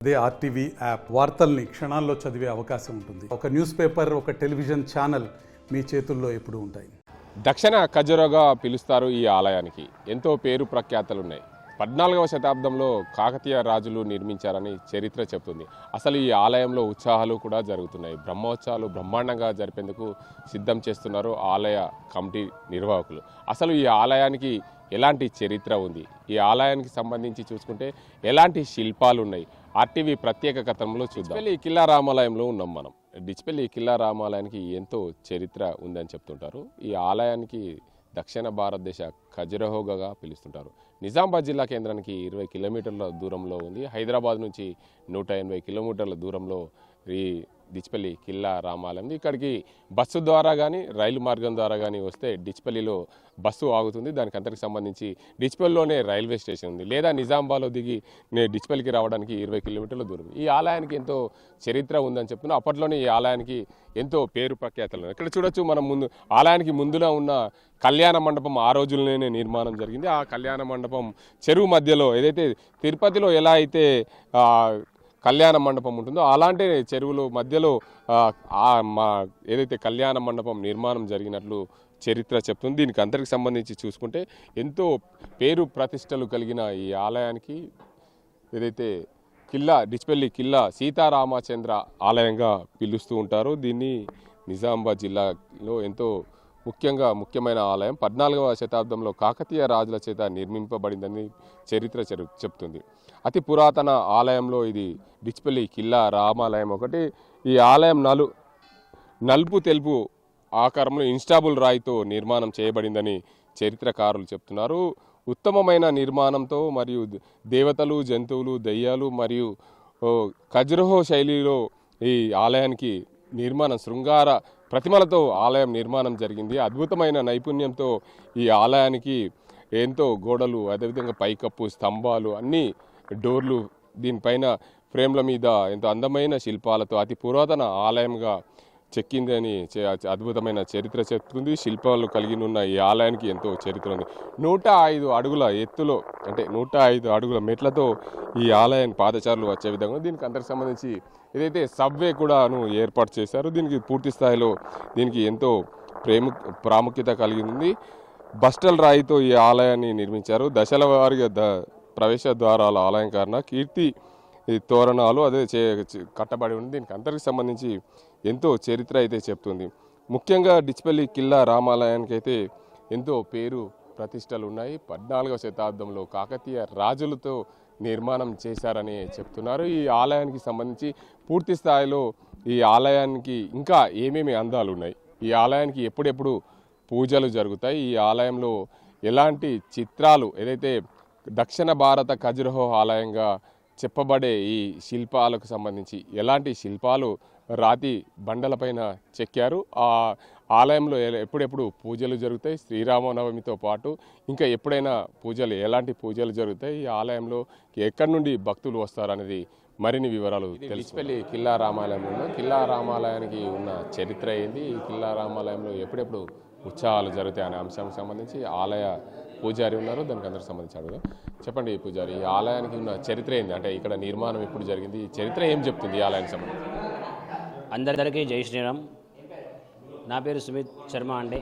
అదే RTV app వార్తల్ని క్షణాల్లో చదివే అవకాశం ఉంటుంది. ఒక న్యూస్ పేపర్, ఒక టెలివిజన్ ఛానల్ మీ చేతుల్లో ఎప్పుడూ ఉంటాయి. దక్షిణ ఖజురహోగా పిలుస్తారు ఈ ఆలయానికి. ఎంతో పేరు ప్రఖ్యాతలు ఉన్నాయి. 14వ శతాబ్దంలో కాకతీయ రాజులు నిర్మించారని చరిత్ర చెబుతుంది. అసలు ఈ ఆలయంలో ఉత్సవాలు కూడా జరుగుతున్నాయి. బ్రహ్మోత్సవాలు బ్రహ్మాండంగా జరిపేందుకు సిద్ధం చేస్తున్నారు ఆలయ కమిటీ నిర్వాహకులు. అసలు ఈ ఆలయానికి ఎలాంటి చరిత్ర ఉంది, ఈ ఆలయానికి సంబంధించి చూసుకుంటే ఎలాంటి శిల్పాలు ఉన్నాయి, ఆర్టీవీ ప్రత్యేక కథనంలో చూద్దాం. డిచ్పల్లి కిల్లా రామాలయంలో ఉన్నాం మనం. డిచ్పల్లి కిల్లా రామాలయానికి ఎంతో చరిత్ర ఉందని చెప్తుంటారు. ఈ ఆలయానికి దక్షిణ భారతదేశ ఖజురహోగా పిలుస్తుంటారు. నిజామాబాద్ జిల్లా కేంద్రానికి 20 కిలోమీటర్ల దూరంలో ఉంది. హైదరాబాద్ నుంచి 180 కిలోమీటర్ల దూరంలో ఈ డిచ్పల్లి కిల్లా రామాలయం. ఇక్కడికి బస్సు ద్వారా కానీ రైలు మార్గం ద్వారా కానీ వస్తే డిచ్పల్లిలో బస్సు ఆగుతుంది. దానికి అంతటికి సంబంధించి డిచ్పల్లిలోనే రైల్వే స్టేషన్ ఉంది. లేదా నిజామాబాద్లో దిగి డిచ్పల్లికి రావడానికి 20 కిలోమీటర్ల దూరం. ఈ ఆలయానికి ఎంతో చరిత్ర ఉందని చెప్తున్నాం. అప్పట్లోనే ఈ ఆలయానికి ఎంతో పేరు ప్రఖ్యాతలు. ఇక్కడ చూడొచ్చు, మనం ఆలయానికి ముందులో ఉన్న కళ్యాణ మండపం ఆ రోజుల్లోనే నిర్మాణం జరిగింది. ఆ కళ్యాణ మండపం చెరువు మధ్యలో, ఏదైతే తిరుపతిలో ఎలా అయితే కళ్యాణ మండపం ఉంటుందో అలాంటి చెరువులో మధ్యలో ఏదైతే కళ్యాణ మండపం నిర్మాణం జరిగినట్లు చరిత్ర చెప్తుంది. దీనికి అందరికి సంబంధించి చూసుకుంటే ఎంతో పేరు ప్రతిష్టలు కలిగిన ఈ ఆలయానికి ఏదైతే డిచ్పల్లి కిల్లా సీతారామచంద్ర ఆలయంగా పిలుస్తూ ఉంటారు. దీన్ని నిజామాబాద్ జిల్లాలో ఎంతో ముఖ్యమైన ఆలయం. 14వ శతాబ్దంలో కాకతీయ రాజుల చేత నిర్మింపబడిందని చరిత్ర చెప్తుంది. అతి పురాతన ఆలయంలో ఇది డిచ్పల్లి కిల్లా రామాలయం ఒకటి. ఈ ఆలయం నలుపు తెలుపు ఆకారంలో ఇన్స్టాబుల్ రాయితో నిర్మాణం చేయబడిందని చరిత్రకారులు చెప్తున్నారు. ఉత్తమమైన నిర్మాణంతో మరియు దేవతలు, జంతువులు, దెయ్యాలు మరియు ఖజురహో శైలిలో ఈ ఆలయానికి శృంగార ప్రతిమలతో ఆలయం నిర్మాణం జరిగింది. అద్భుతమైన నైపుణ్యంతో ఈ ఆలయానికి ఎంతో గోడలు, అదేవిధంగా పైకప్పు, స్తంభాలు, అన్ని డోర్లు, దీనిపైన ఫ్రేమ్ల మీద ఎంతో అందమైన శిల్పాలతో అతి పురాతన ఆలయంగా చెక్కిందని అద్భుతమైన చరిత్ర చెప్తుంది. శిల్పాలు కలిగి ఉన్న ఈ ఆలయానికి ఎంతో చరిత్ర ఉంది. 105 అడుగుల ఎత్తులో, అంటే 105 అడుగుల మెట్లతో ఈ ఆలయానికి పాదచారులు వచ్చే విధంగా దీనికి అందరికి సంబంధించి ఏదైతే సబ్వే కూడాను ఏర్పాటు చేశారు. దీనికి పూర్తి స్థాయిలో దీనికి ఎంతో ప్రాముఖ్యత కలిగి ఉంది. బస్టల్ రాయితో ఈ ఆలయాన్ని నిర్మించారు. దశల వారీగా ప్రవేశ ద్వారాల అలంకరణ, కీర్తి తోరణాలు అదే కట్టబడి ఉంది. దీనికి అందరికి సంబంధించి ఎంతో చరిత్ర అయితే చెప్తుంది. ముఖ్యంగా డిచ్పల్లి కిల్లా రామాలయానికి అయితే ఎంతో పేరు ప్రతిష్టలు ఉన్నాయి. 14వ శతాబ్దంలో కాకతీయ రాజులతో నిర్మాణం చేశారని చెప్తున్నారు. ఈ ఆలయానికి సంబంధించి పూర్తి స్థాయిలో ఈ ఆలయానికి ఇంకా ఏమేమి అందాలు ఉన్నాయి, ఈ ఆలయానికి ఎప్పుడెప్పుడు పూజలు జరుగుతాయి, ఈ ఆలయంలో ఎలాంటి చిత్రాలు, ఏదైతే దక్షిణ భారత ఖజురహో ఆలయంగా చెప్పబడే ఈ శిల్పాలకు సంబంధించి ఎలాంటి శిల్పాలు రాతి బండలపైన చెక్కారు, ఆ ఆలయంలో ఎప్పుడెప్పుడు పూజలు జరుగుతాయి, శ్రీరామనవమితో పాటు ఇంకా ఎప్పుడైనా ఎలాంటి పూజలు జరుగుతాయి, ఈ ఆలయంలో ఎక్కడి నుండి భక్తులు వస్తారనేది మరిన్ని వివరాలు డిచ్పల్లి కిల్లా రామాలయంలో కిల్లా రామాలయానికి ఉన్న చరిత్ర ఏంది, ఈ కిల్లా రామాలయంలో ఎప్పుడెప్పుడు ఉత్సవాలు జరుగుతాయి అనే అంశానికి సంబంధించి ఆలయ పూజారి ఉన్నారు. దానికి అందరికి సంబంధించి అడుగుదాం. చెప్పండి పూజారి, ఈ ఆలయానికి ఉన్న చరిత్ర ఏంది, అంటే ఇక్కడ నిర్మాణం ఎప్పుడు జరిగింది, ఈ చరిత్ర ఏం చెప్తుంది ఈ ఆలయానికి సంబంధించి? అందరికీ జై శ్రీరామ్. నా పేరు సుమిత్ శర్మ అండి.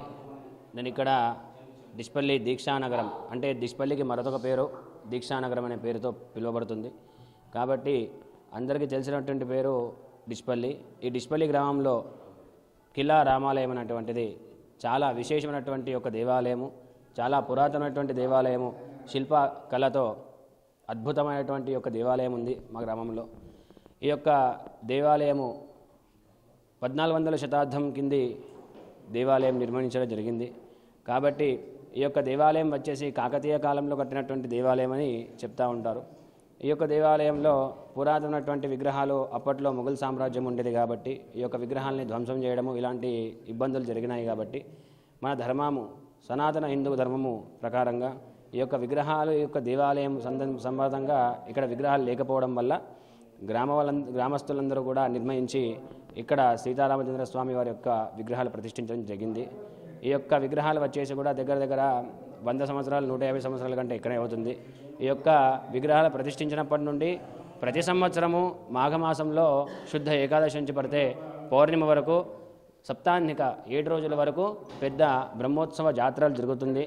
నేను ఇక్కడ డిచ్పల్లి దీక్షానగరం, అంటే డిచ్పల్లికి మరొక పేరు దీక్షానగరం అనే పేరుతో పిలువబడుతుంది. కాబట్టి అందరికీ తెలిసినటువంటి పేరు డిచ్పల్లి. ఈ డిచ్పల్లి గ్రామంలో కిల్లా రామాలయం అనేటువంటిది చాలా విశేషమైనటువంటి ఒక దేవాలయము, చాలా పురాతనమైనటువంటి దేవాలయము, శిల్ప కళతో అద్భుతమైనటువంటి ఒక దేవాలయం ఉంది మా గ్రామంలో. ఈ యొక్క దేవాలయము 1400వ శతాబ్దం కింది దేవాలయం నిర్మించడం జరిగింది. కాబట్టి ఈ యొక్క దేవాలయం వచ్చేసి కాకతీయ కాలంలో కట్టినటువంటి దేవాలయం అని చెప్తూ ఉంటారు. ఈ యొక్క దేవాలయంలో పురాతనటువంటి విగ్రహాలు అప్పట్లో మొఘల్ సామ్రాజ్యం ఉండేది కాబట్టి ఈ యొక్క విగ్రహాలని ధ్వంసం చేయడము ఇలాంటి ఇబ్బందులు జరిగినాయి. కాబట్టి మన ధర్మము, సనాతన హిందూ ధర్మము ప్రకారంగా ఈ యొక్క విగ్రహాలు, ఈ యొక్క దేవాలయం సంబంధంగా ఇక్కడ విగ్రహాలు లేకపోవడం వల్ల గ్రామస్తులందరూ కూడా నిర్ణయించి ఇక్కడ సీతారామచంద్ర స్వామి వారి యొక్క విగ్రహాలు ప్రతిష్ఠించడం జరిగింది. ఈ యొక్క విగ్రహాలు వచ్చేసి కూడా దగ్గర 100 సంవత్సరాలు 150 సంవత్సరాల కంటే ఎక్కువనే అవుతుంది. ఈ యొక్క విగ్రహాలు ప్రతిష్ఠించినప్పటి నుండి ప్రతి సంవత్సరము మాఘమాసంలో శుద్ధ ఏకాదశి నుంచి పడితే పౌర్ణిమ వరకు సప్తాహ్నిక 7 రోజుల వరకు పెద్ద బ్రహ్మోత్సవ జాతరలు జరుగుతుంది.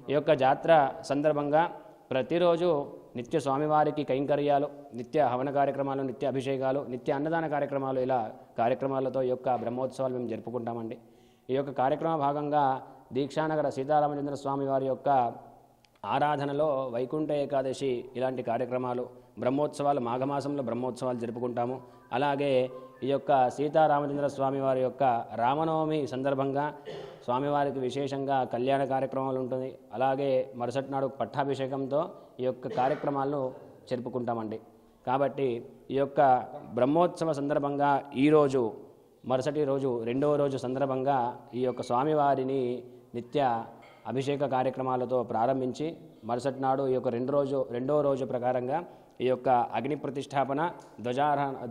ఈ యొక్క జాతర సందర్భంగా ప్రతిరోజు నిత్య స్వామివారికి కైంకర్యాలు, నిత్య హవన కార్యక్రమాలు, నిత్య అభిషేకాలు, నిత్య అన్నదాన కార్యక్రమాలు, ఇలా కార్యక్రమాలతో ఈ యొక్క బ్రహ్మోత్సవాలు మేము జరుపుకుంటామండి. ఈ యొక్క కార్యక్రమ భాగంగా దీక్షానగర సీతారామచంద్ర స్వామి వారి యొక్క ఆరాధనలో వైకుంఠ ఏకాదశి ఇలాంటి కార్యక్రమాలు, బ్రహ్మోత్సవాలు, మాఘమాసంలో బ్రహ్మోత్సవాలు జరుపుకుంటాము. అలాగే ఈ యొక్క సీతారామచంద్ర స్వామి వారి యొక్క రామనవమి సందర్భంగా స్వామివారికి విశేషంగా కళ్యాణ కార్యక్రమాలు ఉంటుంది. అలాగే మరుసటి నాడు పట్టాభిషేకంతో ఈ యొక్క కార్యక్రమాలను జరుపుకుంటామండి. కాబట్టి ఈ యొక్క బ్రహ్మోత్సవ సందర్భంగా ఈరోజు మరుసటి రోజు 2వ రోజు సందర్భంగా ఈ యొక్క స్వామివారిని నిత్య అభిషేక కార్యక్రమాలతో ప్రారంభించి మరుసటి నాడు ఈ యొక్క 2వ రోజు ప్రకారంగా ఈ యొక్క అగ్ని ప్రతిష్టాపన,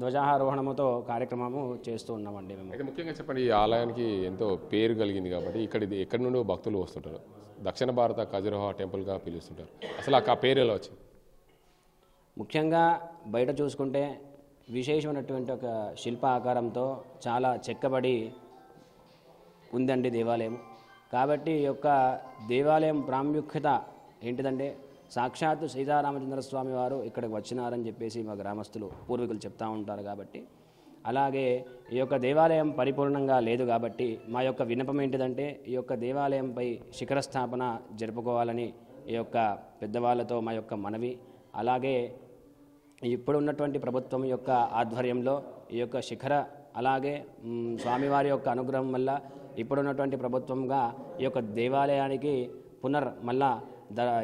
ధ్వజారోహణముతో కార్యక్రమము చేస్తూ ఉన్నామండి మేము. అయితే ముఖ్యంగా చెప్పండి, ఈ ఆలయానికి ఎంతో పేరు కలిగింది కాబట్టి ఎక్కడి నుండో భక్తులు వస్తుంటారు. దక్షిణ భారత ఖజురహో టెంపుల్గా పిలుస్తుంటారు. అసలు ఆ పేరు ఎలా వచ్చింది? ముఖ్యంగా బయట చూసుకుంటే విశేషమైనటువంటి ఒక శిల్ప ఆకారంతో చాలా చెక్కబడి ఉందండి దేవాలయం. కాబట్టి ఈ యొక్క దేవాలయం ప్రాముఖ్యత ఏంటిదంటే సాక్షాత్తు సీతారామచంద్ర స్వామి వారు ఇక్కడికి వచ్చినారని చెప్పేసి మా గ్రామస్తులు పూర్వీకులు చెప్తూ ఉంటారు. కాబట్టి అలాగే ఈ యొక్క దేవాలయం పరిపూర్ణంగా లేదు కాబట్టి మా యొక్క విన్నపం ఏంటిదంటే ఈ యొక్క దేవాలయంపై శిఖర స్థాపన జరుపుకోవాలని ఈ యొక్క పెద్దవాళ్ళతో మా యొక్క మనవి. అలాగే ఇప్పుడు ఉన్నటువంటి ప్రభుత్వం యొక్క ఆధ్వర్యంలో ఈ యొక్క శిఖర, అలాగే స్వామివారి యొక్క అనుగ్రహం వల్ల ఇప్పుడున్నటువంటి ప్రభుత్వంగా ఈ యొక్క దేవాలయానికి మళ్ళా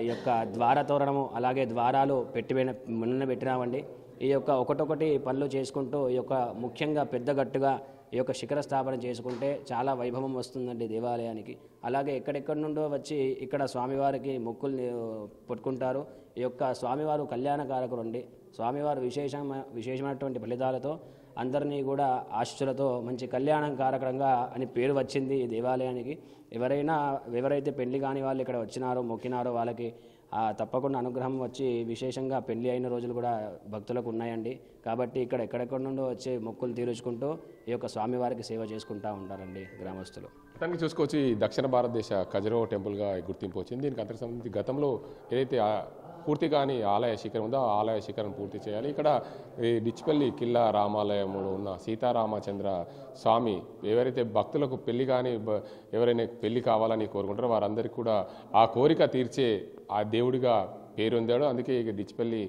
ఈ యొక్క ద్వారతోరణము, అలాగే ద్వారాలు పెట్టినామండి. ఈ యొక్క ఒకటొకటి పనులు చేసుకుంటూ ఈ యొక్క ముఖ్యంగా పెద్దగట్టుగా ఈ యొక్క శిఖర స్థాపన చేసుకుంటే చాలా వైభవం వస్తుందండి దేవాలయానికి. అలాగే ఎక్కడెక్కడి నుండో వచ్చి ఇక్కడ స్వామివారికి మొక్కులు పట్టుకుంటారు. ఈ యొక్క స్వామివారు కళ్యాణకారకుడు అండి. స్వామివారు విశేషమైనటువంటి ఫలితాలతో అందరినీ కూడా ఆశీస్సులతో మంచి కళ్యాణకారకంగా అని పేరు వచ్చింది ఈ దేవాలయానికి. ఎవరైతే పెళ్లి కాని వాళ్ళు ఇక్కడ వచ్చినారో, మొక్కినారో వాళ్ళకి తప్పకుండా అనుగ్రహం వచ్చి విశేషంగా పెళ్లి అయిన రోజులు కూడా భక్తులకు ఉన్నాయండి. కాబట్టి ఇక్కడ ఎక్కడెక్కడి నుండో వచ్చి మొక్కులు తీర్చుకుంటూ ఈ యొక్క స్వామివారికి సేవ చేసుకుంటూ ఉంటారండి గ్రామస్తులు. మొత్తానికి చూసుకోవచ్చు, ఈ దక్షిణ భారతదేశ ఖజురహో టెంపుల్గా గుర్తింపు వచ్చింది. దీనికి అంతకు సంబంధించి గతంలో ఏదైతే పూర్తి కాని ఆలయ శిఖరం ఉందో ఆ ఆలయ శిఖరం పూర్తి చేయాలి. ఇక్కడ ఈ డిచ్పల్లి కిల్లా రామాలయంలో ఉన్న సీతారామచంద్ర స్వామి ఎవరైతే భక్తులకు పెళ్లి కానీ ఎవరైనా పెళ్లి కావాలని కోరుకుంటారో వారందరికీ కూడా ఆ కోరిక తీర్చే ఆ దేవుడిగా పేరొందాడు. అందుకే ఇక డిచ్పల్లి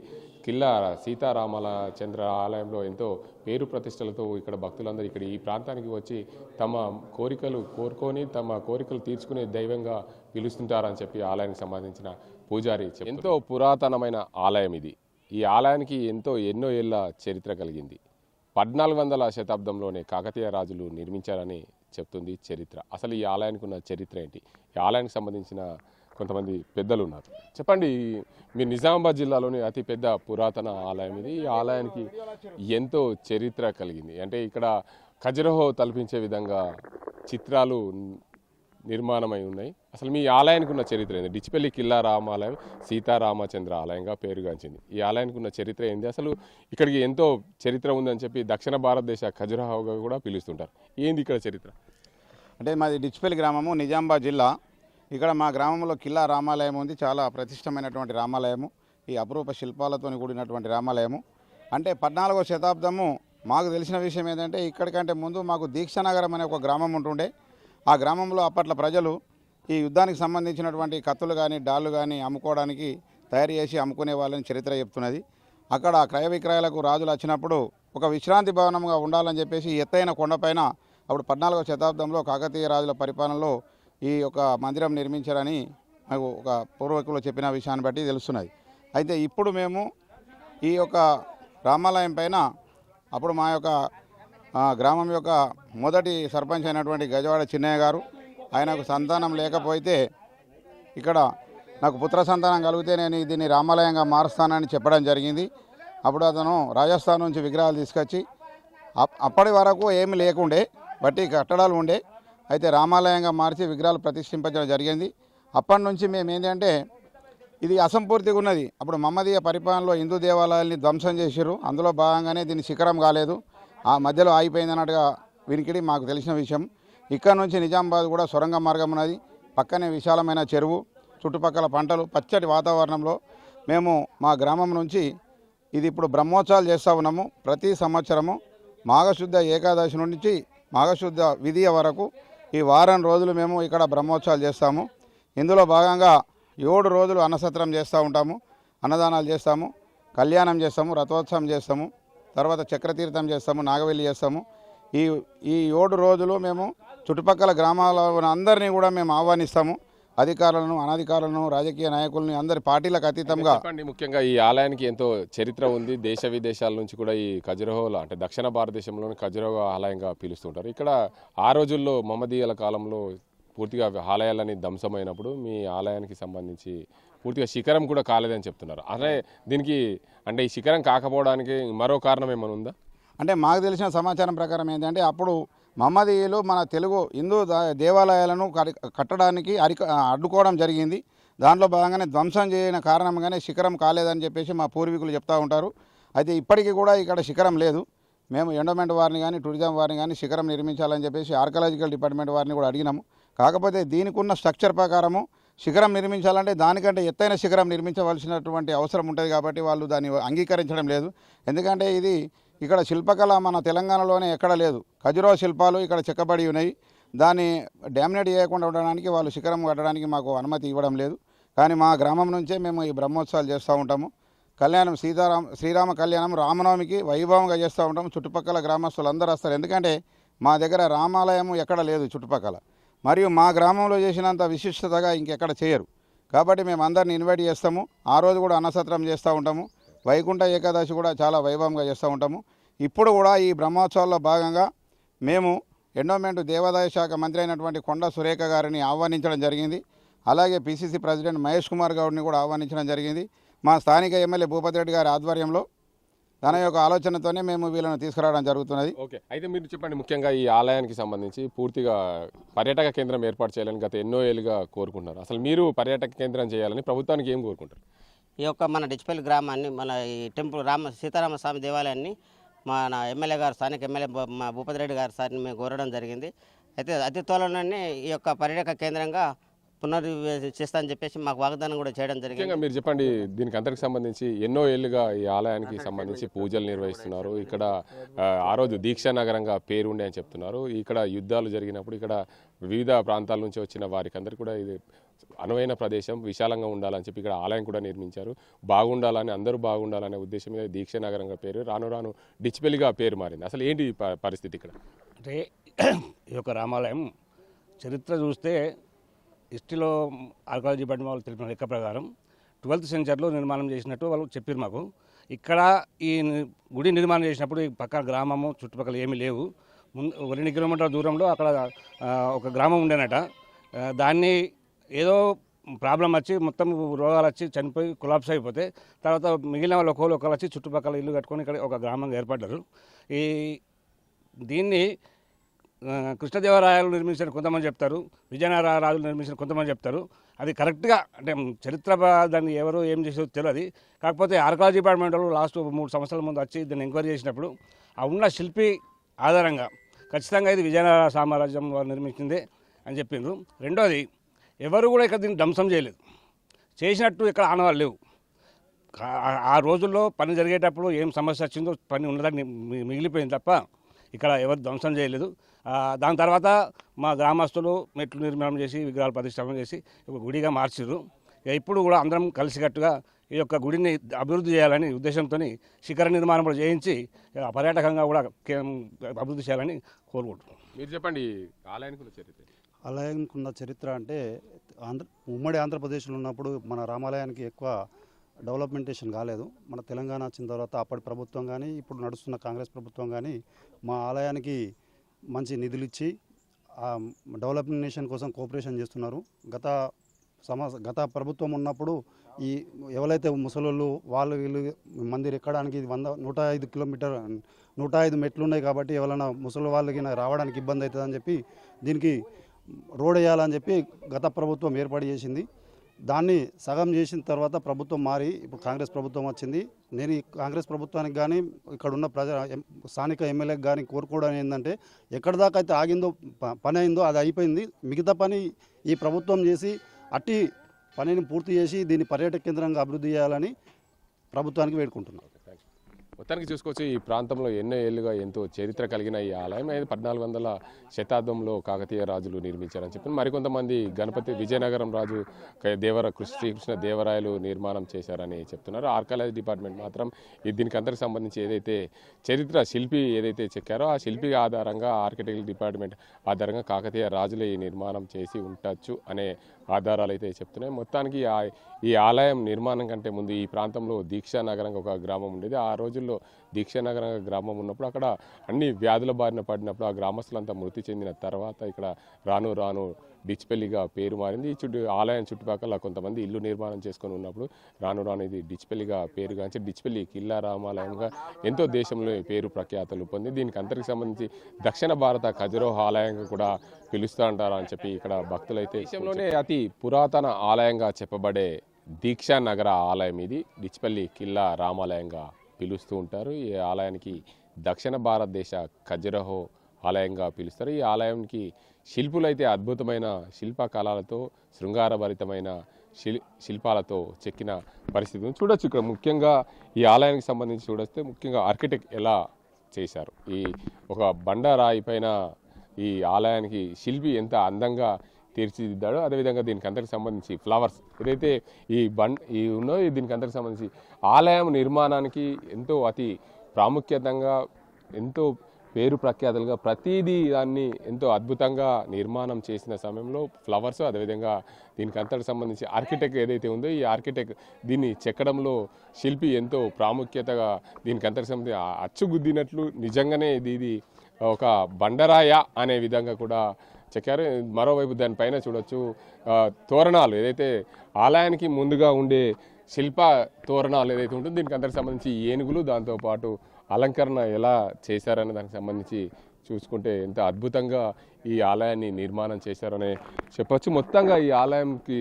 కిల్లా సీతారామచంద్ర ఆలయంలో ఎంతో పేరు ప్రతిష్టలతో ఇక్కడ భక్తులందరూ ఇక్కడ ఈ ప్రాంతానికి వచ్చి తమ కోరికలు కోరుకొని తమ కోరికలు తీర్చుకునే దైవంగా పిలుస్తుంటారని చెప్పి ఆలయానికి సంబంధించిన పూజారి ఎంతో పురాతనమైన ఆలయం ఇది. ఈ ఆలయానికి ఎన్నో ఏళ్ల చరిత్ర కలిగింది. 1400వ శతాబ్దంలోనే కాకతీయ రాజులు నిర్మించారని చెప్తుంది చరిత్ర. అసలు ఈ ఆలయానికి ఉన్న చరిత్ర ఏంటి? ఈ ఆలయానికి సంబంధించిన కొంతమంది పెద్దలు ఉన్నారు. చెప్పండి, మీరు నిజామాబాద్ జిల్లాలోని అతిపెద్ద పురాతన ఆలయం ఇది. ఈ ఆలయానికి ఎంతో చరిత్ర కలిగింది. అంటే ఇక్కడ ఖజురహో తలపించే విధంగా చిత్రాలు నిర్మాణమై ఉన్నాయి. అసలు మీ ఆలయానికి ఉన్న చరిత్ర ఏంది? డిచ్పల్లి కిల్లా రామాలయం సీతారామచంద్ర ఆలయంగా పేరుగాంచింది. ఈ ఆలయానికి ఉన్న చరిత్ర ఏంది? అసలు ఇక్కడికి ఎంతో చరిత్ర ఉందని చెప్పి దక్షిణ భారతదేశ ఖజురహోగా కూడా పిలుస్తుంటారు. ఏంది ఇక్కడ చరిత్ర? అంటే మాది డిచ్పల్లి గ్రామము, నిజామాబాద్ జిల్లా. ఇక్కడ మా గ్రామంలో కిల్లా రామాలయం ఉంది. చాలా ప్రతిష్టమైనటువంటి రామాలయము, ఈ అపురూప శిల్పాలతో కూడినటువంటి రామాలయము. అంటే 14వ శతాబ్దము. మాకు తెలిసిన విషయం ఏంటంటే ఇక్కడికంటే ముందు మాకు దీక్షానగరం అనే ఒక గ్రామం ఉంటుండే. ఆ గ్రామంలో అప్పట్లో ప్రజలు ఈ యుద్ధానికి సంబంధించినటువంటి కత్తులు కానీ డాళ్ళు కానీ అమ్ముకోవడానికి తయారు చేసి అమ్ముకునే వాళ్ళని చరిత్ర చెప్తున్నది. అక్కడ క్రయ విక్రయాలకు రాజులు వచ్చినప్పుడు ఒక విశ్రాంతి భవనంగా ఉండాలని చెప్పేసి ఎత్తైన కొండపైన అప్పుడు 14వ శతాబ్దంలో కాకతీయ రాజుల పరిపాలనలో ఈ యొక్క మందిరం నిర్మించారని మాకు ఒక పూర్వీకులు చెప్పిన విషయాన్ని బట్టి తెలుస్తున్నది. అయితే ఇప్పుడు మేము ఈ యొక్క రామాలయం పైన అప్పుడు మా యొక్క గ్రామం యొక్క మొదటి సర్పంచ్ అయినటువంటి గజవాడ చిన్నయ్య గారు, ఆయనకు సంతానం లేకపోతే ఇక్కడ నాకు పుత్ర సంతానం కలిగితే నేను దీన్ని రామాలయంగా మారుస్తానని చెప్పడం జరిగింది. అప్పుడు అతను రాజస్థాన్ నుంచి విగ్రహాలు తీసుకొచ్చి అప్పటి వరకు ఏమి లేకుండే, బట్టి కట్టడాలు ఉండే, అయితే రామాలయంగా మార్చి విగ్రహాలు ప్రతిష్ఠించడం జరిగింది. అప్పటి నుంచి మేము ఏంటంటే ఇది అసంపూర్తిగా ఉన్నది. అప్పుడు మహమ్మదీయ పరిపాలనలో హిందూ దేవాలయాల్ని ధ్వంసం చేశారు. అందులో భాగంగానే దీన్ని శిఖరం కాలేదు, ఆ మధ్యలో ఆగిపోయింది అన్నట్టుగా వినికిడి మాకు తెలిసిన విషయం. ఇక్కడ నుంచి నిజామాబాద్ కూడా సొరంగ మార్గం ఉన్నది. పక్కనే విశాలమైన చెరువు, చుట్టుపక్కల పంటలు, పచ్చటి వాతావరణంలో మేము మా గ్రామం నుంచి ఇది ఇప్పుడు బ్రహ్మోత్సవాలు చేస్తూ ఉన్నాము. ప్రతి సంవత్సరము మాఘశుద్ధ ఏకాదశి నుంచి మాఘశుద్ధ విధియ వరకు ఈ వారం రోజులు మేము ఇక్కడ బ్రహ్మోత్సవాలు చేస్తాము. ఇందులో భాగంగా 7 రోజులు అన్నసత్రం చేస్తూ ఉంటాము, అన్నదానాలు చేస్తాము, కళ్యాణం చేస్తాము, రథోత్సవం చేస్తాము, తర్వాత చక్రతీర్థం చేస్తాము, నాగవెల్లి చేస్తాము. ఈ ఈ 7 రోజులు మేము చుట్టుపక్కల గ్రామాల అందరినీ కూడా మేము ఆహ్వానిస్తాము. అధికారులను, అనధికారులను, రాజకీయ నాయకులని, అందరి పార్టీలకు అతీతంగా. చెప్పండి, ముఖ్యంగా ఈ ఆలయానికి ఎంతో చరిత్ర ఉంది. దేశ విదేశాల నుంచి కూడా ఈ ఖజురహోలో అంటే దక్షిణ భారతదేశంలోని ఖజురహో ఆలయంగా పిలుస్తుంటారు. ఇక్కడ ఆ రోజుల్లో మహమ్మదీయుల కాలంలో పూర్తిగా ఆలయాలని ధ్వంసమైనప్పుడు మీ ఆలయానికి సంబంధించి పూర్తిగా శిఖరం కూడా కాలేదని చెప్తున్నారు. అదే దీనికి అంటే ఈ శిఖరం కాకపోవడానికి మరో కారణం ఏమైనా ఉందా? అంటే మాకు తెలిసిన సమాచారం ప్రకారం ఏంటంటే అప్పుడు మహమ్మదీయులు మన తెలుగు హిందూ దేవాలయాలను కట్టడానికి అడ్డుకోవడం జరిగింది. దాంట్లో భాగంగానే ధ్వంసం చేయని కారణంగానే శిఖరం కాలేదని చెప్పేసి మా పూర్వీకులు చెప్తూ ఉంటారు. అయితే ఇప్పటికీ కూడా ఇక్కడ శిఖరం లేదు. మేము ఎండోమెంట్ వారిని కానీ టూరిజం వారిని కానీ శిఖరం నిర్మించాలని చెప్పేసి ఆర్కియాలజికల్ డిపార్ట్మెంట్ వారిని కూడా అడిగినాము. కాకపోతే దీనికి ఉన్న స్ట్రక్చర్ ప్రకారము శిఖరం నిర్మించాలంటే దానికంటే ఎత్తైన శిఖరం నిర్మించవలసినటువంటి అవసరం ఉంటుంది. కాబట్టి వాళ్ళు దాన్ని అంగీకరించడం లేదు. ఎందుకంటే ఇది ఇక్కడ శిల్పకళ మన తెలంగాణలోనే ఎక్కడ లేదు. ఖజురహో శిల్పాలు ఇక్కడ చెక్కబడి ఉన్నాయి. దాన్ని డామినేట్ చేయకుండా ఉండడానికి వాళ్ళు శిఖరం కట్టడానికి మాకు అనుమతి ఇవ్వడం లేదు. కానీ మా గ్రామం నుంచే మేము ఈ బ్రహ్మోత్సవాలు చేస్తూ ఉంటాము. కళ్యాణం శ్రీరామ కళ్యాణం రామనవమికి వైభవంగా చేస్తూ ఉంటాము. చుట్టుపక్కల గ్రామస్తులు అందరూ వస్తారు. ఎందుకంటే మా దగ్గర రామాలయం ఎక్కడ లేదు చుట్టుపక్కల. మరియు మా గ్రామంలో చేసినంత విశిష్టతగా ఇంకెక్కడ చేయరు. కాబట్టి మేము అందరిని ఇన్వైట్ చేస్తాము. ఆ రోజు కూడా అన్నసత్రం చేస్తూ ఉంటాము. వైకుంఠ ఏకాదశి కూడా చాలా వైభవంగా చేస్తూ ఉంటాము. ఇప్పుడు కూడా ఈ బ్రహ్మోత్సవాల్లో భాగంగా మేము ఎండోమెంట్ దేవాదాయ శాఖ మంత్రి అయినటువంటి కొండ సురేఖ గారిని ఆహ్వానించడం జరిగింది. అలాగే పిసిసి ప్రెసిడెంట్ మహేష్ కుమార్ గౌడ్ని కూడా ఆహ్వానించడం జరిగింది. మా స్థానిక ఎమ్మెల్యే భూపతి రెడ్డి గారి ఆధ్వర్యంలో తన యొక్క ఆలోచనతోనే మేము వీళ్ళని తీసుకురావడం జరుగుతున్నది. ఓకే, అయితే మీరు చెప్పండి, ముఖ్యంగా ఈ ఆలయానికి సంబంధించి పూర్తిగా పర్యాటక కేంద్రం ఏర్పాటు చేయాలని గత ఎన్నో ఏళ్ళుగా కోరుకుంటున్నారు. అసలు మీరు పర్యాటక కేంద్రం చేయాలని ప్రభుత్వానికి ఏం కోరుకుంటారు? ఈ యొక్క మన డిచ్పల్లి గ్రామాన్ని, మన ఈ టెంపుల్ సీతారామస్వామి దేవాలయాన్ని మన ఎమ్మెల్యే గారు, స్థానిక ఎమ్మెల్యే మా భూపతి రెడ్డి గారు సార్ని మేము కోరడం జరిగింది. అయితే అతి త్వరలోనే ఈ యొక్క పర్యాటక కేంద్రంగా చేస్తా అని చెప్పేసి మాకు వాగ్దానం కూడా చేయడం జరిగింది. మీరు చెప్పండి, దీనికి అంతటికి సంబంధించి ఎన్నో ఏళ్ళుగా ఈ ఆలయానికి సంబంధించి పూజలు నిర్వహిస్తున్నారు. ఇక్కడ ఆ రోజు దీక్షా నగరంగా పేరుండే అని చెప్తున్నారు. ఇక్కడ యుద్ధాలు జరిగినప్పుడు ఇక్కడ వివిధ ప్రాంతాల నుంచి వచ్చిన వారికి అందరికీ కూడా ఇది అనువైన ప్రదేశం, విశాలంగా ఉండాలని చెప్పి ఇక్కడ ఆలయం కూడా నిర్మించారు. బాగుండాలని, అందరూ బాగుండాలనే ఉద్దేశం మీద దీక్షా నగరంగా పేరు రాను రాను డిచ్పల్లిగా పేరు మారింది. అసలు ఏంటి పరిస్థితి ఇక్కడ? అంటే ఈ యొక్క రామాలయం చరిత్ర చూస్తే హిస్టరీలో ఆర్కియాలజీ డిపార్ట్మెంట్ వాళ్ళు తెలిపిన లెక్క ప్రకారం 12th సెంచరీలో నిర్మాణం చేసినట్టు వాళ్ళు చెప్పారు మాకు. ఇక్కడ ఈ గుడి నిర్మాణం చేసినప్పుడు ఈ పక్కన గ్రామము చుట్టుపక్కల ఏమీ లేవు. 2 కిలోమీటర్ల దూరంలో అక్కడ ఒక గ్రామం ఉండేనట. దాన్ని ఏదో ప్రాబ్లం వచ్చి మొత్తం రోగాలు వచ్చి చనిపోయి కొలాప్స్ అయిపోతే తర్వాత మిగిలిన వాళ్ళు ఒకళ్ళు వచ్చి చుట్టుపక్కల ఇల్లు కట్టుకొని ఇక్కడ ఒక గ్రామంగా ఏర్పడ్డారు. దీన్ని కృష్ణదేవరాయలు నిర్మించిన కొంతమంది చెప్తారు, విజయనగర రాజులు నిర్మించిన కొంతమంది చెప్తారు. అది కరెక్ట్గా అంటే చరిత్ర దాన్ని ఎవరు ఏం చేసేదో తెలియదు. కాకపోతే ఆర్కియాలజీ డిపార్ట్మెంట్ వాళ్ళు లాస్ట్ 3 సంవత్సరాల ముందు వచ్చి దీన్ని ఎంక్వైరీ చేసినప్పుడు ఆ ఉన్న శిల్పి ఆధారంగా ఖచ్చితంగా ఇది విజయనగర సామ్రాజ్యం వారు నిర్మించిందే అని చెప్పిండ్రు. రెండోది, ఎవరు కూడా ఇక్కడ దీన్ని ధ్వంసం చేయలేదు. చేసినట్టు ఇక్కడ ఆనవాళ్ళు లేవు. ఆ రోజుల్లో పని జరిగేటప్పుడు ఏం సమస్య వచ్చిందో పని ఉన్నదని మిగిలిపోయింది తప్ప ఇక్కడ ఎవరు ధ్వంసం చేయలేదు. దాని తర్వాత మా గ్రామస్తులు మెట్లు నిర్మాణం చేసి విగ్రహాలు ప్రతిష్టాపన చేసి ఒక గుడిగా మార్చారు. ఇప్పుడు కూడా అందరం కలిసికట్టుగా ఈ యొక్క గుడిని అభివృద్ధి చేయాలని ఉద్దేశంతో శిఖర నిర్మాణం కూడా చేయించి పర్యాటకంగా కూడా అభివృద్ధి చేయాలని కోరుకుంటున్నాం. మీరు చెప్పండి, ఆలయానికి చరిత్ర. ఆలయానికి ఉన్న చరిత్ర అంటే ఉమ్మడి ఆంధ్రప్రదేశ్లో ఉన్నప్పుడు మన రామాలయానికి ఎక్కువ డెవలప్మెంటేషన్ కాలేదు. మన తెలంగాణ వచ్చిన తర్వాత అప్పటి ప్రభుత్వం కానీ ఇప్పుడు నడుస్తున్న కాంగ్రెస్ ప్రభుత్వం కానీ మా ఆలయానికి మంచి నిధులు ఇచ్చి డెవలప్మెంటేషన్ కోసం కోఆపరేషన్ చేస్తున్నారు. గత ప్రభుత్వం ఉన్నప్పుడు ఈ ఎవరైతే ముసలోళ్ళు వాళ్ళు వీళ్ళు మందిర్ ఎక్కడానికి 105 మెట్లు ఉన్నాయి. కాబట్టి ఎవరైనా ముసలి వాళ్ళకి రావడానికి ఇబ్బంది అవుతుందని చెప్పి దీనికి రోడ్ వేయాలని చెప్పి గత ప్రభుత్వం ఏర్పాటు చేసింది. దాన్ని సగం చేసిన తర్వాత ప్రభుత్వం మారి ఇప్పుడు కాంగ్రెస్ ప్రభుత్వం వచ్చింది. నేను ఈ కాంగ్రెస్ ప్రభుత్వానికి కానీ ఇక్కడ ఉన్న స్థానిక ఎమ్మెల్యేకి కానీ కోరుకోవడం ఏంటంటే ఎక్కడి దాకా అయితే ఆగిందో పని అయిందో అది అయిపోయింది. మిగతా పని ఈ ప్రభుత్వం చేసి అట్టి పనిని పూర్తి చేసి దీన్ని పర్యాటక కేంద్రంగా అభివృద్ధి చేయాలని ప్రభుత్వానికి వేడుకుంటున్నాను. మొత్తానికి చూసుకోవచ్చు ఈ ప్రాంతంలో ఎన్నో ఏళ్ళుగా ఎంతో చరిత్ర కలిగిన ఈ ఆలయం 1400 శతాబ్దంలో కాకతీయ రాజులు నిర్మించారని చెప్పి మరికొంతమంది గణపతి విజయనగరం రాజు శ్రీకృష్ణ దేవరాయలు నిర్మాణం చేశారని చెప్తున్నారు. ఆర్కాలజీ డిపార్ట్మెంట్ మాత్రం దీనికి అందరికి సంబంధించి ఏదైతే చరిత్ర శిల్పి ఏదైతే చెక్కారో ఆ శిల్పి ఆధారంగా ఆర్కిటెక్చర్ డిపార్ట్మెంట్ ఆధారంగా కాకతీయ రాజులే ఈ నిర్మాణం చేసి ఉండొచ్చు అనే ఆధారాలు అయితే చెప్తున్నాయి. మొత్తానికి ఈ ఆలయం నిర్మాణం కంటే ముందు ఈ ప్రాంతంలో దీక్షానగరంగా ఒక గ్రామం ఉండేది. ఆ రోజుల్లో దీక్షానగరంగా గ్రామం ఉన్నప్పుడు అక్కడ అన్ని వ్యాధుల బారిన పడినప్పుడు ఆ గ్రామస్తులంతా మృతి చెందిన తర్వాత ఇక్కడ రాను రాను డిచ్పెల్లిగా పేరు మారింది. ఈ ఆలయం చుట్టుపక్కల కొంతమంది ఇల్లు నిర్మాణం చేసుకొని ఉన్నప్పుడు రాను రాను ఇది డిచ్పెల్లిగా పేరుగాంచి డిచ్పెల్లి కిల్లా రామాలయంగా ఎంతో దేశంలో పేరు ప్రఖ్యాతలు పొంది దీనికి అందరికి సంబంధించి దక్షిణ భారత ఖజురహో ఆలయంగా కూడా పిలుస్తూ అంటారు అని చెప్పి ఇక్కడ భక్తులైతే దేశంలోనే అతి పురాతన ఆలయంగా చెప్పబడే దీక్షానగర ఆలయం ఇది డిచ్పెల్లి కిల్లా రామాలయంగా పిలుస్తూ ఉంటారు. ఈ ఆలయానికి దక్షిణ భారతదేశ ఖజురహో ఆలయంగా పిలుస్తారు. ఈ ఆలయానికి శిల్పులైతే అద్భుతమైన శిల్పకళలతో శృంగారభరితమైన శిల్పాలతో చెక్కిన పరిస్థితి ఉంది. చూడొచ్చు ఇక్కడ ముఖ్యంగా ఈ ఆలయానికి సంబంధించి చూడొస్తే ముఖ్యంగా ఆర్కిటెక్ట్ ఎలా చేశారు. ఈ ఒక బండరాయి పైన ఈ ఆలయానికి శిల్పి ఎంత అందంగా తీర్చిదిద్దాడు. అదేవిధంగా దీనికి అందరికి సంబంధించి ఫ్లవర్స్ ఏదైతే ఈ ఉన్నో దీనికి అందరికి సంబంధించి ఆలయం నిర్మాణానికి ఎంతో అతి ప్రాముఖ్యతంగా ఎంతో పేరు ప్రఖ్యాతలుగా ప్రతిదీ దాన్ని ఎంతో అద్భుతంగా నిర్మాణం చేసిన సమయంలో ఫ్లవర్స్ అదేవిధంగా దీనికి అంతటికి సంబంధించి ఆర్కిటెక్ట్ ఏదైతే ఉందో ఈ ఆర్కిటెక్ట్ దీన్ని చెక్కడంలో శిల్పి ఎంతో ప్రాముఖ్యతగా దీనికి అంతటికి సంబంధించి అచ్చుగుద్దినట్లు నిజంగానే ఇది ఒక బండరాయ అనే విధంగా కూడా చెక్కారు. మరోవైపు దానిపైన చూడొచ్చు తోరణాలు ఏదైతే ఆలయానికి ముందుగా ఉండే శిల్ప తోరణాలు ఏదైతే ఉంటుందో దీనికి అందరికి సంబంధించి ఏనుగులు దాంతోపాటు అలంకరణ ఎలా చేశారనే దానికి సంబంధించి చూసుకుంటే ఎంత అద్భుతంగా ఈ ఆలయాన్ని నిర్మాణం చేశారనే చెప్పచ్చు. మొత్తంగా ఈ ఆలయంకి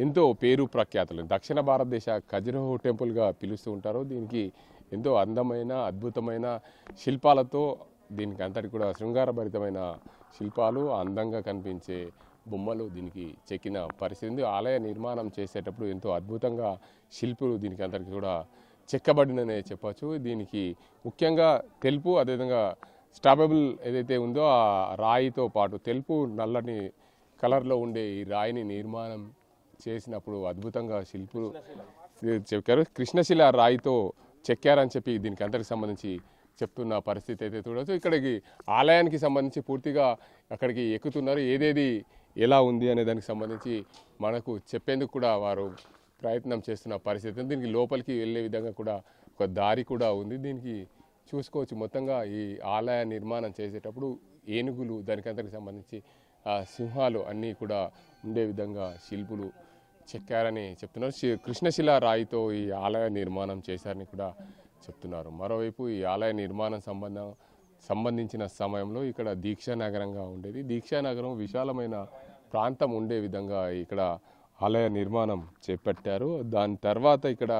ఎంతో పేరు ప్రఖ్యాతులు దక్షిణ భారతదేశ ఖజురహో టెంపుల్గా పిలుస్తూ ఉంటారు. దీనికి ఎంతో అందమైన అద్భుతమైన శిల్పాలతో దీనికి అంతటి కూడా శృంగారభరితమైన శిల్పాలు అందంగా కనిపించే బొమ్మలు దీనికి చెక్కిన పరిస్థితి. ఆలయ నిర్మాణం చేసేటప్పుడు ఎంతో అద్భుతంగా శిల్పులు దీనికి అందరికీ కూడా చెక్కబడిననే చెప్పచ్చు. దీనికి ముఖ్యంగా తెలుపు అదేవిధంగా స్టాబబుల్ ఏదైతే ఉందో ఆ రాయితో పాటు తెలుపు నల్లని కలర్లో ఉండే ఈ రాయిని నిర్మాణం చేసినప్పుడు అద్భుతంగా శిల్పులు చెక్కారు. కృష్ణశిల రాయితో చెక్కారని చెప్పి దీనికి అందరికి సంబంధించి చెప్తున్న పరిస్థితి అయితే చూడవచ్చు. ఇక్కడికి ఆలయానికి సంబంధించి పూర్తిగా అక్కడికి ఎక్కుతున్నారు. ఏదేది ఎలా ఉంది అనే దానికి సంబంధించి మనకు చెప్పేందుకు కూడా వారు ప్రయత్నం చేస్తున్న పరిస్థితి. దీనికి లోపలికి వెళ్ళే విధంగా కూడా ఒక దారి కూడా ఉంది. దీనికి చూసుకోవచ్చు మొత్తంగా ఈ ఆలయ నిర్మాణం చేసేటప్పుడు ఏనుగులు దానికి అంతటికి సంబంధించి సింహాలు అన్నీ కూడా ఉండే విధంగా శిల్పులు చెక్కారని చెప్తున్నారు. కృష్ణశిల రాయితో ఈ ఆలయ నిర్మాణం చేశారని కూడా చెప్తున్నారు. మరోవైపు ఈ ఆలయ నిర్మాణం సంబంధించిన సమయంలో ఇక్కడ దీక్షానగరంగా ఉండేది. దీక్షానగరం విశాలమైన ప్రాంతం ఉండే విధంగా ఇక్కడ ఆలయ నిర్మాణం చేపట్టారు. దాని తర్వాత ఇక్కడ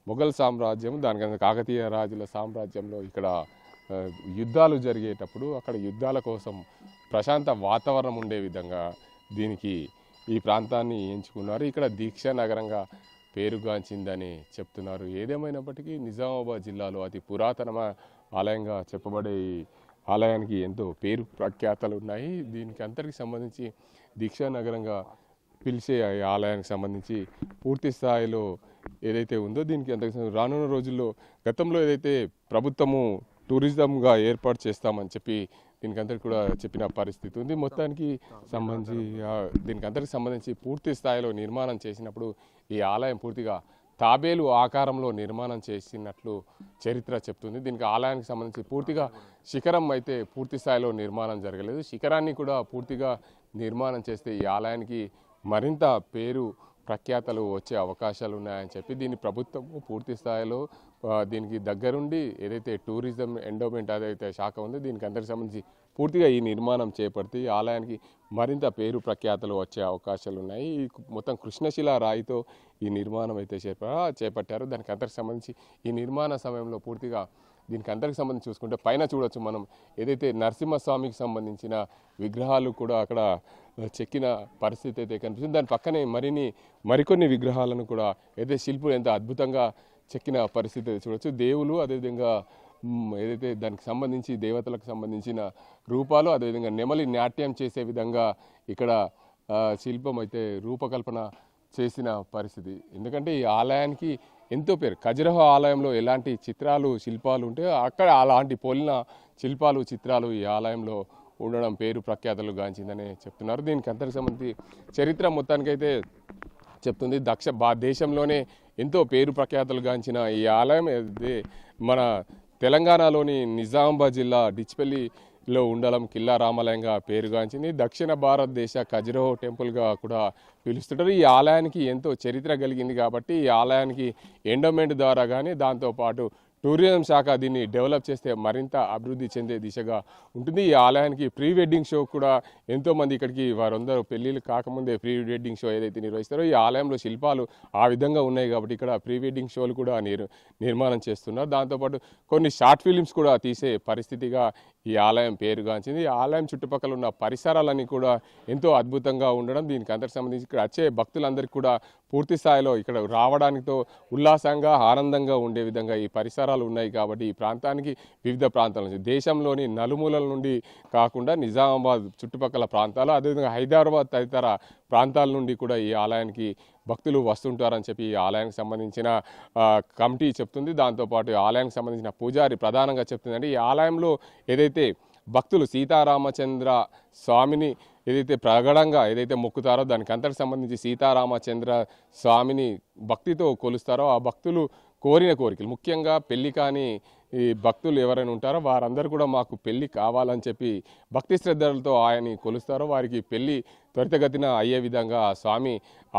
మొఘల్ సామ్రాజ్యం దానికన్నా కాకతీయ రాజుల సామ్రాజ్యంలో ఇక్కడ యుద్ధాలు జరిగేటప్పుడు అక్కడ యుద్ధాల కోసం ప్రశాంత వాతావరణం ఉండే విధంగా దీనికి ఈ ప్రాంతాన్ని ఎంచుకున్నారు. ఇక్కడ దీక్షానగరంగా పేరుగాంచిందని చెప్తున్నారు. ఏదేమైనప్పటికీ నిజామాబాద్ జిల్లాలో అతి పురాతన ఆలయంగా చెప్పబడే ఈ ఆలయానికి ఎంతో పేరు ప్రఖ్యాతలు ఉన్నాయి. దీనికి అంతటికి సంబంధించి దీక్షానగరంగా పిలిచే ఈ ఆలయానికి సంబంధించి పూర్తి స్థాయిలో ఏదైతే ఉందో దీనికి అంతకు రానున్న రోజుల్లో గతంలో ఏదైతే ప్రభుత్వము టూరిజంగా ఏర్పాటు చేస్తామని చెప్పి దీనికి అందరికి కూడా చెప్పిన పరిస్థితి ఉంది. మొత్తానికి సంబంధించి దీనికి అందరికి సంబంధించి పూర్తి స్థాయిలో నిర్మాణం చేసినప్పుడు ఈ ఆలయం పూర్తిగా తాబేలు ఆకారంలో నిర్మాణం చేసినట్లు చరిత్ర చెప్తుంది. దీనికి ఆలయానికి సంబంధించి పూర్తిగా శిఖరం అయితే పూర్తి స్థాయిలో నిర్మాణం జరగలేదు. శిఖరాన్ని కూడా పూర్తిగా నిర్మాణం చేస్తే ఈ ఆలయానికి మరింత పేరు ప్రఖ్యాతలు వచ్చే అవకాశాలు ఉన్నాయని చెప్పి దీన్ని ప్రభుత్వం పూర్తి స్థాయిలో దీనికి దగ్గరుండి ఏదైతే టూరిజం ఎండోమెంట్ ఏదైతే శాఖ ఉందో దీనికి అందరికి సంబంధించి పూర్తిగా ఈ నిర్మాణం చేపడితే ఈ ఆలయానికి మరింత పేరు ప్రఖ్యాతలు వచ్చే అవకాశాలు ఉన్నాయి. ఈ మొత్తం కృష్ణశిలా రాయితో ఈ నిర్మాణం అయితే చేపట్టారు. దానికి అందరికి సంబంధించి ఈ నిర్మాణ సమయంలో పూర్తిగా దీనికి అందరికి సంబంధించి చూసుకుంటే పైన చూడొచ్చు మనం ఏదైతే నరసింహస్వామికి సంబంధించిన విగ్రహాలు కూడా అక్కడ చెక్కిన పరిస్థితి అయితే కనిపిస్తుంది. దాని పక్కనే మరికొన్ని విగ్రహాలను కూడా ఏదైతే శిల్పులు ఎంత అద్భుతంగా చెక్కిన పరిస్థితి చూడొచ్చు. దేవులు అదేవిధంగా ఏదైతే దానికి సంబంధించి దేవతలకు సంబంధించిన రూపాలు అదేవిధంగా నెమలి నాట్యం చేసే విధంగా ఇక్కడ శిల్పం అయితే రూపకల్పన చేసిన పరిస్థితి. ఎందుకంటే ఈ ఆలయానికి ఎంతో పేరు. ఖజురహో ఆలయంలో ఎలాంటి చిత్రాలు శిల్పాలు ఉంటే అక్కడ అలాంటి పోలిన శిల్పాలు చిత్రాలు ఈ ఆలయంలో ఉండడం పేరు ప్రఖ్యాతలు గాంచిందని చెప్తున్నారు. దీనికి అందరికి సంబంధించి చరిత్ర మొత్తానికైతే చెప్తుంది. దేశంలోనే ఎంతో పేరు ప్రఖ్యాతలు గాంచిన ఈ ఆలయం మన తెలంగాణలోని నిజామాబాద్ జిల్లా డిచ్పల్లిలో ఉండడం కిల్లా రామాలయంగా పేరుగాంచింది. దక్షిణ భారతదేశ ఖజురహో టెంపుల్గా కూడా పిలుస్తుంటారు. ఈ ఆలయానికి ఎంతో చరిత్ర కలిగింది కాబట్టి ఈ ఆలయానికి ఎండోమెంట్ ద్వారా కానీ దాంతోపాటు టూరిజం శాఖ దీన్ని డెవలప్ చేస్తే మరింత అభివృద్ధి చెందే దిశగా ఉంటుంది. ఈ ఆలయానికి ప్రీ వెడ్డింగ్ షో కూడా ఎంతోమంది ఇక్కడికి వారందరూ పెళ్ళిళ్ళు కాకముందే ప్రీ వెడ్డింగ్ షో ఏదైతే నిర్వహిస్తారో ఈ ఆలయంలో శిల్పాలు ఆ విధంగా ఉన్నాయి కాబట్టి ఇక్కడ ప్రీ వెడ్డింగ్ షోలు కూడా నిర్మాణం చేస్తున్నారు. దాంతోపాటు కొన్ని షార్ట్ ఫిలిమ్స్ కూడా తీసే పరిస్థితిగా ఈ ఆలయం పేరుగాంచింది. ఈ ఆలయం చుట్టుపక్కల ఉన్న పరిసరాలన్నీ కూడా ఎంతో అద్భుతంగా ఉండడం దీనికి అందరికి సంబంధించి ఇక్కడ వచ్చే భక్తులందరికీ కూడా పూర్తి స్థాయిలో ఇక్కడ రావడానితో ఉల్లాసంగా ఆనందంగా ఉండే విధంగా ఈ పరిసరాలు ఉన్నాయి కాబట్టి ఈ ప్రాంతానికి వివిధ ప్రాంతాల నుంచి దేశంలోని నలుమూలల నుండి కాకుండా నిజామాబాద్ చుట్టుపక్కల ప్రాంతాలు అదేవిధంగా హైదరాబాద్ తదితర ప్రాంతాల నుండి కూడా ఈ ఆలయానికి భక్తులు వస్తుంటారని చెప్పి ఈ ఆలయానికి సంబంధించిన కమిటీ చెప్తుంది. దాంతోపాటు ఆలయానికి సంబంధించిన పూజారి ప్రధానంగా చెప్తుందంటే ఈ ఆలయంలో ఏదైతే భక్తులు సీతారామచంద్ర స్వామిని ఏదైతే ప్రగడంగా ఏదైతే మొక్కుతారో దానికి అంతటికి సంబంధించి సీతారామచంద్ర స్వామిని భక్తితో కొలుస్తారో ఆ భక్తులు కోరిన కోరికలు ముఖ్యంగా పెళ్లి కాని ఈ భక్తులు ఎవరైనా ఉంటారో వారందరూ కూడా మాకు పెళ్లి కావాలని చెప్పి భక్తి శ్రద్ధలతో ఆయన్ని కొలుస్తారో వారికి పెళ్లి త్వరితగతిన అయ్యే విధంగా స్వామి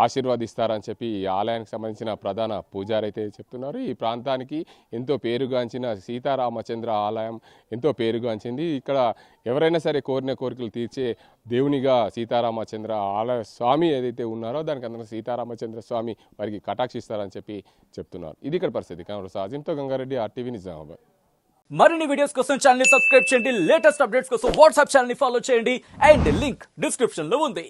ఆశీర్వాదిస్తారని చెప్పి ఈ ఆలయానికి సంబంధించిన ప్రధాన పూజారి అయితే చెప్తున్నారు. ఈ ప్రాంతానికి ఎంతో పేరుగాంచిన సీతారామచంద్ర ఆలయం ఎంతో పేరుగాంచింది. ఇక్కడ ఎవరైనా సరే కోరిన కోరికలు తీర్చే దేవునిగా సీతారామచంద్ర ఆలయ స్వామి ఏదైతే ఉన్నారో దానికి అందరూ సీతారామచంద్ర స్వామి వారికి కటాక్షిస్తారని చెప్పి చెప్తున్నారు. ఇది ఇక్కడ పరిస్థితి. కెమెరా సాజింతో గంగారెడ్డి, RTV నిజామాబాద్. మరిన్ని వీడియోస్ కోసం ఛానల్ ని సబ్స్క్రైబ్ చేయండి. లేటెస్ట్ అప్డేట్స్ కోసం వాట్సాప్ ఛానల్ ని ఫాలో చేయండి అండ్ లింక్ డిస్క్రిప్షన్ లో ఉంది.